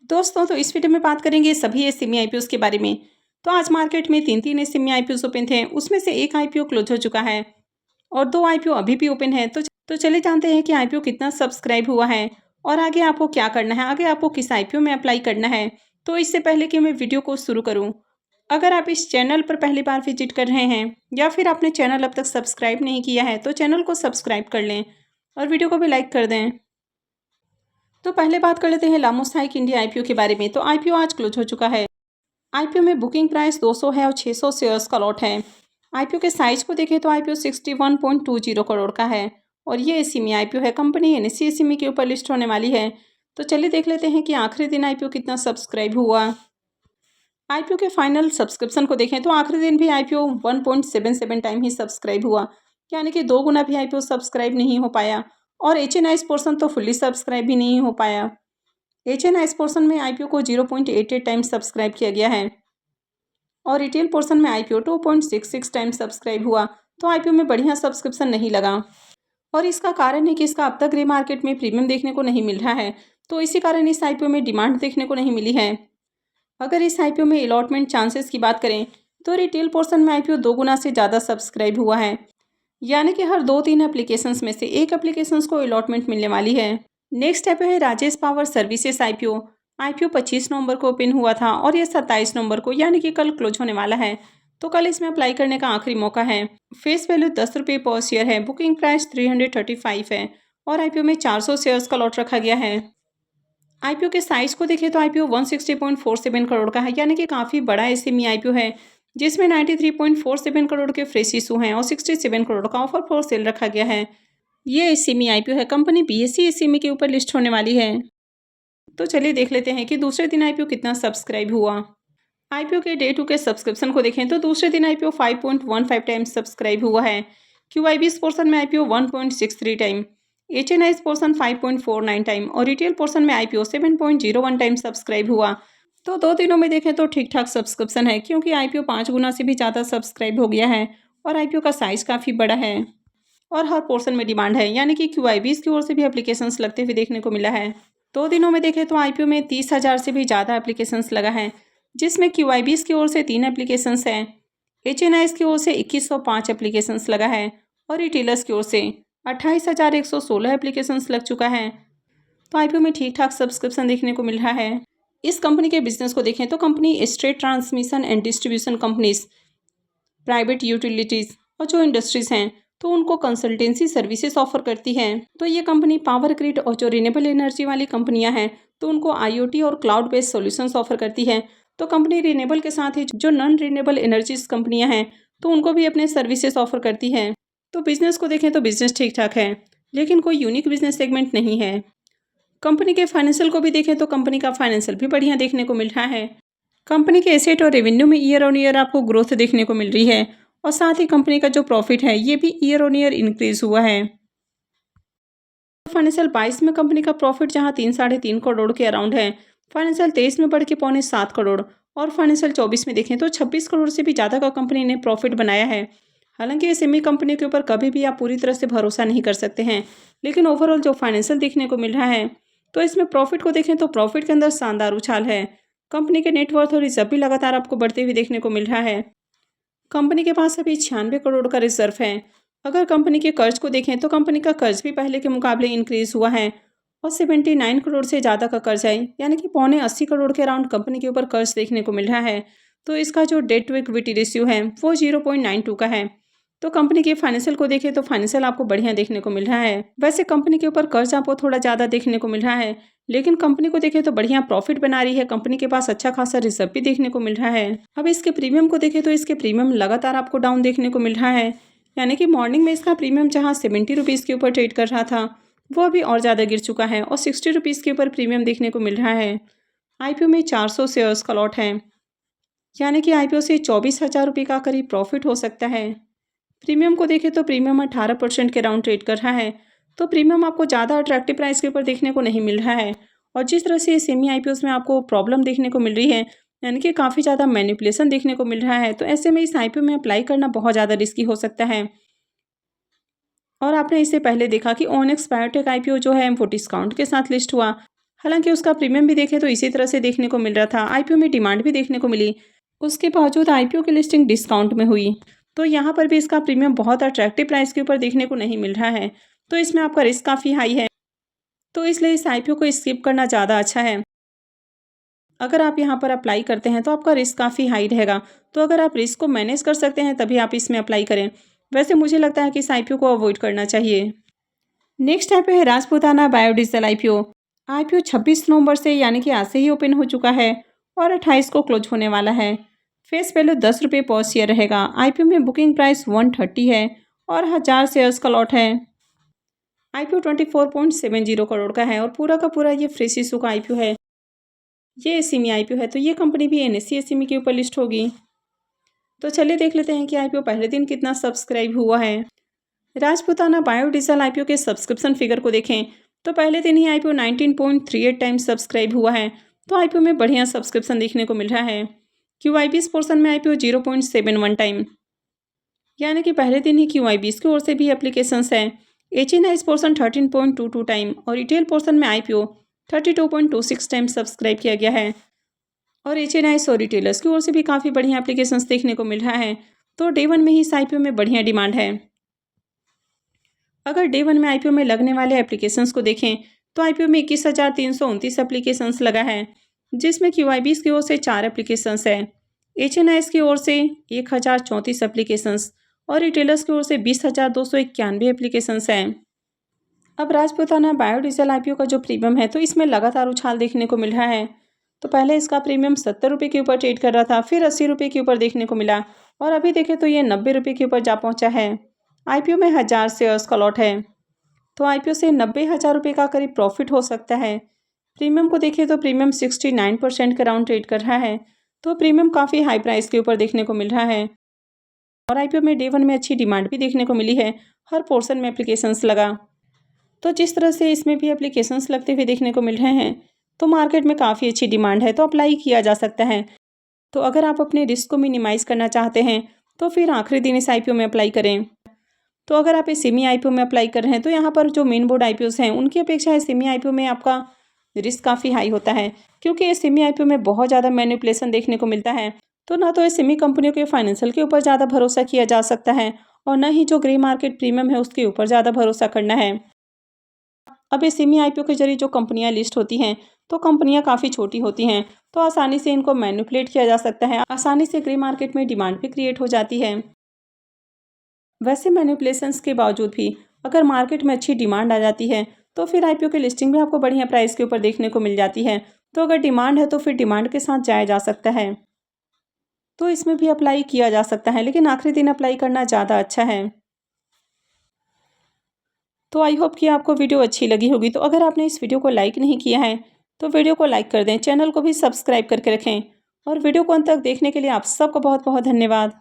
दोस्तों तो इस वीडियो में बात करेंगे सभी एसएमई आईपीओ के बारे में। तो आज मार्केट में तीन एसएमई आईपीओ ओपन थे, उसमें से एक आईपीओ क्लोज हो चुका है और दो आईपीओ अभी भी ओपन है। तो चलिए जानते हैं कि आईपीओ कितना सब्सक्राइब हुआ है और आगे आपको क्या करना है, आगे आपको किस आईपीओ में अप्लाई करना है। तो इससे पहले कि मैं वीडियो को शुरू करूँ, अगर आप इस चैनल पर पहली बार विजिट कर रहे हैं या फिर आपने चैनल अब तक सब्सक्राइब नहीं किया है तो चैनल को सब्सक्राइब कर लें और वीडियो को भी लाइक कर दें। तो पहले बात कर लेते हैं लामोसाइक इंडिया आईपीओ के बारे में। तो आईपीओ आज क्लोज हो चुका है। आईपीओ में बुकिंग प्राइस 200 है और 600 शेयर्स का लॉट है। आईपीओ के साइज को देखें तो आईपीओ 61.20 करोड़ का है और ये एसएमई आईपीओ है। कंपनी एनएसई एसएमई के ऊपर लिस्ट होने वाली है। तो चलिए देख लेते हैं कि आखिरी दिन आईपीओ कितना सब्सक्राइब हुआ। आईपीओ के फाइनल सब्सक्रिप्शन को देखें तो आखिरी दिन भी आईपीओ 1.77 टाइम ही सब्सक्राइब हुआ, यानी कि 2 गुना भी आईपीओ सब्सक्राइब नहीं हो पाया। और एचएनआईएस पोर्शन तो फुल्ली सब्सक्राइब भी नहीं हो पाया। एचएनआईएस पोर्शन में आईपीओ को 0.88 टाइम सब्सक्राइब किया गया है और रिटेल पोर्शन में आईपीओ 2.66 टाइम सब्सक्राइब हुआ। तो आईपीओ में बढ़िया सब्सक्रिप्शन नहीं लगा और इसका कारण है कि इसका अब तक ग्रे मार्केट में प्रीमियम देखने को नहीं मिल रहा है। तो इसी कारण इस आईपीओ में डिमांड देखने को नहीं मिली है। अगर इस आईपीओ में अलॉटमेंट चांसेस की बात करें तो रिटेल पोर्शन में आईपीओ 2 गुना से ज़्यादा सब्सक्राइब हुआ है, यानी कि हर 2-3 एप्लीकेशंस में से एक एप्लीकेशंस को अलॉटमेंट मिलने वाली है। नेक्स्ट आईपीओ है Rajesh power services IPO. IPO 25 नवंबर को ओपन हुआ था और यह 27 नवंबर को यानी कि कल क्लोज होने वाला है। तो कल इसमें अप्लाई करने का आखिरी मौका है। फेस वैल्यू 10 रुपये पर शेयर है। बुकिंग प्राइस 335 है और आईपीओ में 400 शेयर्स का लॉट रखा गया है। आईपीओ के साइज को देखें तो आईपीओ 160.47 करोड़ का है, यानी कि काफ़ी बड़ा एसएमई आईपीओ है, जिसमें 93.47 करोड़ के फ्रेश इशू हैं और 67 करोड़ का ऑफर फॉर सेल रखा गया है। ये एसएमई आईपीओ है। कंपनी बीएसई एसएमई के ऊपर लिस्ट होने वाली है। तो चलिए देख लेते हैं कि दूसरे दिन आईपीओ कितना सब्सक्राइब हुआ। आईपीओ के डे 2 के सब्सक्रिप्शन को देखें तो दूसरे दिन आईपीओ 5.15 टाइम सब्सक्राइब हुआ है। क्यूआईबीएस पोर्शन में आईपीओ 1.63 टाइम, एचएनआईएस पोर्शन 5.49 टाइम और रिटेल पोर्शन में आईपीओ 7.01 टाइम सब्सक्राइब हुआ। तो 2 दिनों में देखें तो ठीक ठाक सब्सक्रिप्शन है, क्योंकि आईपीओ 5 गुना से भी ज़्यादा सब्सक्राइब हो गया है और आईपीओ का साइज काफ़ी बड़ा है और हर पोर्शन में डिमांड है, यानी कि क्यूआईबीएस की ओर से भी एप्लीकेशंस लगते हुए देखने को मिला है। 2 दिनों में देखें तो आईपीओ में 30,000 से भी ज़्यादा एप्लीकेशंस लगा है, जिसमें क्यूआईबीएस की ओर से 3 एप्लीकेशंस हैं, एचएनआईएस की ओर से 2105 एप्लीकेशंस लगा है और रिटेलर्स की ओर से 28,116 एप्लीकेशंस लग चुका है। तो आईपीओ में ठीक ठाक सब्सक्रिप्शन देखने को मिल रहा है। इस कंपनी के बिजनेस को देखें तो company state transmission and distribution companies, private utilities और जो इंडस्ट्रीज़ हैं तो उनको कंसल्टेंसी सर्विसेज ऑफर करती है। तो ये कंपनी पावर ग्रिड और जो रिन्यूएबल एनर्जी वाली कंपनियां हैं तो उनको आईओटी और क्लाउड बेस्ड सॉल्यूशंस ऑफर करती है। तो कंपनी रिन्यूएबल के साथ ही जो नॉन रिन्यूएबल एनर्जीज कंपनियां हैं तो उनको भी अपने सर्विसेज ऑफर करती है। तो बिजनेस को देखें तो बिजनेस ठीक ठाक है, लेकिन कोई यूनिक बिजनेस सेगमेंट नहीं है। कंपनी के फाइनेंशियल को भी देखें तो कंपनी का फाइनेंशियल भी बढ़िया देखने को मिल रहा है। कंपनी के एसेट और रेवेन्यू में ईयर ऑन ईयर आपको ग्रोथ देखने को मिल रही है और साथ ही कंपनी का जो प्रॉफिट है ये भी ईयर ऑन ईयर इंक्रीज हुआ है। फाइनेंशियल 22 में कंपनी का प्रॉफिट जहां 3-3.5 करोड़ के अराउंड है, फाइनेंशियल 23 में बढ़ के 6.25 करोड़ और फाइनेंशियल 24 में देखें तो 26 करोड़ से भी ज़्यादा का कंपनी ने प्रॉफिट बनाया है। हालांकि एसएमई कंपनी के ऊपर कभी भी आप पूरी तरह से भरोसा नहीं कर सकते हैं, लेकिन ओवरऑल जो फाइनेंशियल देखने को मिल रहा है तो इसमें प्रॉफिट को देखें तो प्रॉफिट के अंदर शानदार उछाल है। कंपनी के नेटवर्थ और रिजर्व भी लगातार आपको बढ़ते हुए देखने को मिल रहा है। कंपनी के पास अभी 96 करोड़ का रिजर्व है। अगर कंपनी के कर्ज को देखें तो कंपनी का कर्ज भी पहले के मुकाबले इंक्रीज हुआ है और 79 करोड़ से ज़्यादा का कर्ज है, यानी कि 80 करोड़ के अराउंड कंपनी के ऊपर कर्ज देखने को मिल रहा है। तो इसका जो डेट टू इक्विटी रेशियो है वो 0.92 का है। तो कंपनी के फाइनेंशियल को देखें तो फाइनेंशियल आपको बढ़िया देखने को मिल रहा है। वैसे कंपनी के ऊपर कर्ज आपको थोड़ा ज़्यादा देखने को मिल रहा है, लेकिन कंपनी को देखें तो बढ़िया प्रॉफिट बना रही है। कंपनी के पास अच्छा खासा रिजर्व भी देखने को मिल रहा है। अब इसके प्रीमियम को देखें तो इसके प्रीमियम लगातार आपको डाउन देखने को मिल रहा है, यानी कि मॉर्निंग में इसका प्रीमियम जहां 70 रुपीज़ के ऊपर ट्रेड कर रहा था वो अभी और ज़्यादा गिर चुका है और 60 रुपीज़ के ऊपर प्रीमियम देखने को मिल रहा है। आईपीओ में 400 शेयर्स का लॉट है, यानी कि आईपीओ से 24,000 रुपये का करीब प्रॉफिट हो सकता है। प्रीमियम को देखें तो प्रीमियम 18% के राउंड ट्रेड कर रहा है। तो प्रीमियम आपको ज़्यादा अट्रैक्टिव प्राइस के ऊपर देखने को नहीं मिल रहा है और जिस तरह से सेमी आईपीओस में आपको प्रॉब्लम देखने को मिल रही है, यानी कि काफ़ी ज़्यादा मैनिपुलेशन देखने को मिल रहा है, तो ऐसे में इस आईपीओ में अप्लाई करना बहुत ज़्यादा रिस्की हो सकता है। और आपने इससे पहले देखा कि ओनेक्स बायोटेक आईपीओ जो है वो डिस्काउंट के साथ लिस्ट हुआ। हालांकि उसका प्रीमियम भी देखें तो इसी तरह से देखने को मिल रहा था। आईपीओ में डिमांड भी देखने को मिली, उसके बावजूद आईपीओ की लिस्टिंग डिस्काउंट में हुई। तो यहाँ पर भी इसका प्रीमियम बहुत अट्रैक्टिव प्राइस के ऊपर देखने को नहीं मिल रहा है। तो इसमें आपका रिस्क काफ़ी हाई है, तो इसलिए इस आईपीओ को स्किप करना ज़्यादा अच्छा है। अगर आप यहाँ पर अप्लाई करते हैं तो आपका रिस्क काफ़ी हाई रहेगा। तो अगर आप रिस्क को मैनेज कर सकते हैं तभी आप इसमें अप्लाई करें। वैसे मुझे लगता है कि इस आईपीओ को अवॉइड करना चाहिए। नेक्स्ट आईपीओ है राजपूताना बायोडीजल आईपीओ। आईपीओ 26 नवंबर से यानी कि आज से ही ओपन हो चुका है और 28 को क्लोज होने वाला है। फेस वैल्यू 10 रुपये पर शेयर रहेगा। आईपीओ में बुकिंग प्राइस 130 है और 1000 शेयर्स का लॉट है। आईपीओ 24.70 करोड़ का है और पूरा का पूरा ये फ्रेश इशू का आईपीओ है। ये एसएमई आईपीओ है, तो ये कंपनी भी एनएससी एसएमई के ऊपर लिस्ट होगी। तो चलिए देख लेते हैं कि आईपीओ पहले दिन कितना सब्सक्राइब हुआ है। राजपूताना बायोडीजल आईपीओ के सब्सक्रिप्शन फिगर को देखें तो पहले दिन ही आईपीओ 19.38 टाइम्स सब्सक्राइब हुआ है। तो आईपीओ में बढ़िया सब्सक्रिप्शन देखने को मिल रहा है। क्यूआईबीएस पोर्शन में आईपीओ 0.71 टाइम, यानी कि पहले दिन ही क्यूआईबीएस की ओर से भी एप्लीकेशंस हैं। एचएनआईएस पोर्शन 13.22 टाइम और रिटेल पोर्शन में आईपीओ 32.26 टाइम सब्सक्राइब किया गया है। और एचएनआईएस और रिटेलर्स की ओर से भी काफ़ी बढ़िया एप्लीकेशंस देखने को मिल रहा है। तो डे 1 में ही इस आईपीओ में बढ़िया डिमांड है। अगर डे 1 में आईपीओ में लगने वाले एप्लीकेशंस को देखें तो आईपीओ में 21,329 एप्लीकेशंस लगा है, जिसमें क्यूआईबीएस की ओर से 4 एप्लीकेशंस है, एचएनआईएस की ओर से 1034 एप्लीकेशंस और रिटेलर्स की ओर से 20,291 एप्लीकेशंस हैं। अब राजपूताना बायोडीजल आईपीओ का जो प्रीमियम है तो इसमें लगातार उछाल देखने को मिल रहा है। तो पहले इसका प्रीमियम 70 रुपये के ऊपर ट्रेड कर रहा था, फिर 80 रुपये के ऊपर देखने को मिला और अभी देखें तो ये 90 रुपये के ऊपर जा पहुंचा है। आईपीओ में 1000 शेयर्स का लॉट है, तो आईपीओ से 90,000 रुपये का करीब प्रॉफिट हो सकता है। प्रीमियम को देखें तो प्रीमियम 69% के राउंड ट्रेड कर रहा है, तो प्रीमियम काफ़ी हाई प्राइस के ऊपर देखने को मिल रहा है। और आईपीओ में डे 1 में अच्छी डिमांड भी देखने को मिली है, हर पोर्शन में एप्लीकेशंस लगा। तो जिस तरह से इसमें भी एप्लीकेशंस लगते हुए देखने को मिल रहे हैं तो मार्केट में काफ़ी अच्छी डिमांड है, तो अप्लाई किया जा सकता है। तो अगर आप अपने रिस्क को मिनिमाइज़ करना चाहते हैं तो फिर आखिरी दिन इस आईपीओ में अप्लाई करें। तो अगर आप एसएमई आईपीओ में अप्लाई कर रहे हैं तो यहाँ पर जो मेन बोर्ड आईपीओस हैं उनकी अपेक्षा एसएमई आईपीओ में आपका रिस्क काफ़ी हाई होता है, क्योंकि एसएमई आईपीओ में बहुत ज़्यादा मैनिपुलेशन देखने को मिलता है। तो ना तो एसएमई कंपनियों के फाइनेंशियल के ऊपर ज़्यादा भरोसा किया जा सकता है और न ही जो ग्रे मार्केट प्रीमियम है उसके ऊपर ज़्यादा भरोसा करना है। अब एसएमई आईपीओ के जरिए जो कंपनियां लिस्ट होती हैं तो कंपनियां काफ़ी छोटी होती हैं, तो आसानी से इनको मैनिपुलेट किया जा सकता है, आसानी से ग्रे मार्केट में डिमांड भी क्रिएट हो जाती है। वैसे मैनिपुलेशंस के बावजूद भी अगर मार्केट में अच्छी डिमांड आ जाती है तो फिर आईपीओ की लिस्टिंग भी आपको बढ़िया प्राइस के ऊपर देखने को मिल जाती है। तो अगर डिमांड है तो फिर डिमांड के साथ जाया जा सकता है, तो इसमें भी अप्लाई किया जा सकता है, लेकिन आखिरी दिन अप्लाई करना ज़्यादा अच्छा है। तो आई होप कि आपको वीडियो अच्छी लगी होगी। तो अगर आपने इस वीडियो को लाइक नहीं किया है तो वीडियो को लाइक कर दें, चैनल को भी सब्सक्राइब करके रखें और वीडियो को अंत तक देखने के लिए आप सबको बहुत बहुत धन्यवाद।